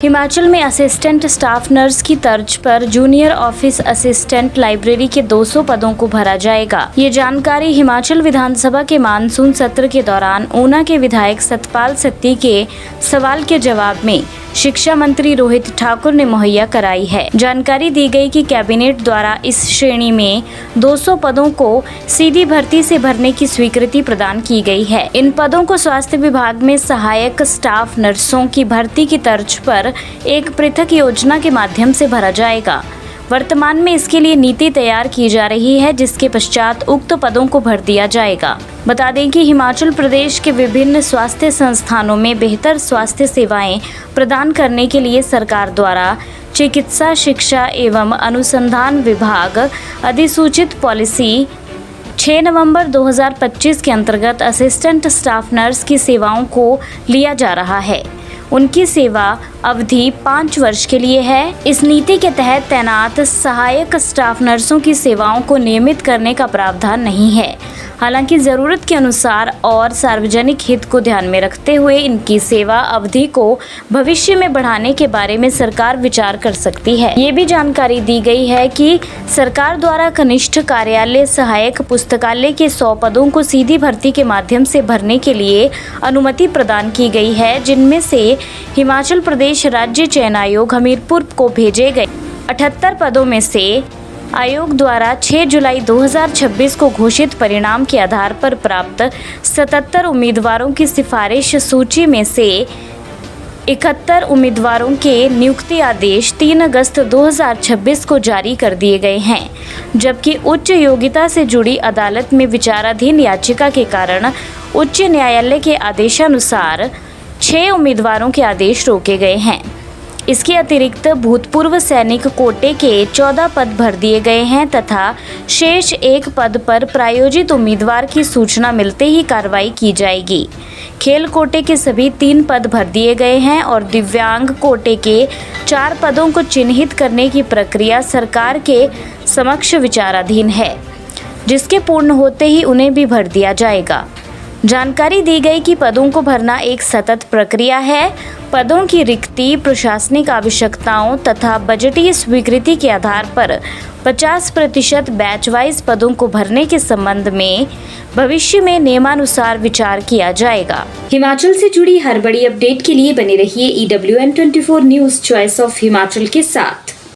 हिमाचल में assistant staff nurse की तर्ज पर जूनियर ऑफिस असिस्टेंट लाइब्रेरी के 200 पदों को भरा जाएगा। ये जानकारी हिमाचल विधानसभा के मानसून सत्र के दौरान ऊना के विधायक सतपाल सत्ती के सवाल के जवाब में शिक्षा मंत्री रोहित ठाकुर ने मुहैया कराई है। जानकारी दी गई कि कैबिनेट द्वारा इस श्रेणी में 200 पदों को सीधी भर्ती से भरने की स्वीकृति प्रदान की गई है। इन पदों को स्वास्थ्य विभाग में सहायक स्टाफ नर्सों की भर्ती की तर्ज पर एक पृथक योजना के माध्यम से भरा जाएगा। वर्तमान में इसके लिए नीति तैयार की जा रही है, जिसके पश्चात उक्त पदों को भर दिया जाएगा। बता दें कि हिमाचल प्रदेश के विभिन्न स्वास्थ्य संस्थानों में बेहतर स्वास्थ्य सेवाएं प्रदान करने के लिए सरकार द्वारा चिकित्सा शिक्षा एवं अनुसंधान विभाग अधिसूचित पॉलिसी 6 नवंबर 2025 के अंतर्गत असिस्टेंट स्टाफ नर्स की सेवाओं को लिया जा रहा है। उनकी सेवा अवधि 5 वर्ष के लिए है। इस नीति के तहत तैनात सहायक स्टाफ नर्सों की सेवाओं को नियमित करने का प्रावधान नहीं है। हालांकि जरूरत के अनुसार और सार्वजनिक हित को ध्यान में रखते हुए इनकी सेवा अवधि को भविष्य में बढ़ाने के बारे में सरकार विचार कर सकती है। ये भी जानकारी दी गई है कि सरकार द्वारा कनिष्ठ कार्यालय सहायक पुस्तकालय के 100 पदों को सीधी भर्ती के माध्यम से भरने के लिए अनुमति प्रदान की गई है, जिनमें से हिमाचल प्रदेश राज्य चयन आयोग हमीरपुर को भेजे गए 78 पदों में से आयोग द्वारा 6 जुलाई 2026 को घोषित परिणाम के आधार पर प्राप्त 77 उम्मीदवारों की सिफारिश सूची में से 71 उम्मीदवारों के नियुक्ति आदेश 3 अगस्त 2026 को जारी कर दिए गए हैं, जबकि उच्च योग्यता से जुड़ी अदालत में विचाराधीन याचिका के कारण उच्च न्यायालय के आदेशानुसार 6 उम्मीदवारों के आदेश रोके गए हैं। इसके अतिरिक्त भूतपूर्व सैनिक कोटे के 14 पद भर दिए गए हैं तथा शेष 1 पद पर प्रायोजित उम्मीदवार की सूचना मिलते ही कार्रवाई की जाएगी। खेल कोटे के सभी 3 पद भर दिए गए हैं और दिव्यांग कोटे के 4 पदों को चिन्हित करने की प्रक्रिया सरकार के समक्ष विचाराधीन है, जिसके पूर्ण होते ही उन्हें भी भर दिया जाएगा। जानकारी दी गई कि पदों को भरना एक सतत प्रक्रिया है। पदों की रिक्ति, प्रशासनिक आवश्यकताओं तथा बजटीय स्वीकृति के आधार पर 50% बैच वाइज पदों को भरने के संबंध में भविष्य में नियमानुसार विचार किया जाएगा। हिमाचल से जुड़ी हर बड़ी अपडेट के लिए बने रहिए EWN24 news choice of Himachal के साथ।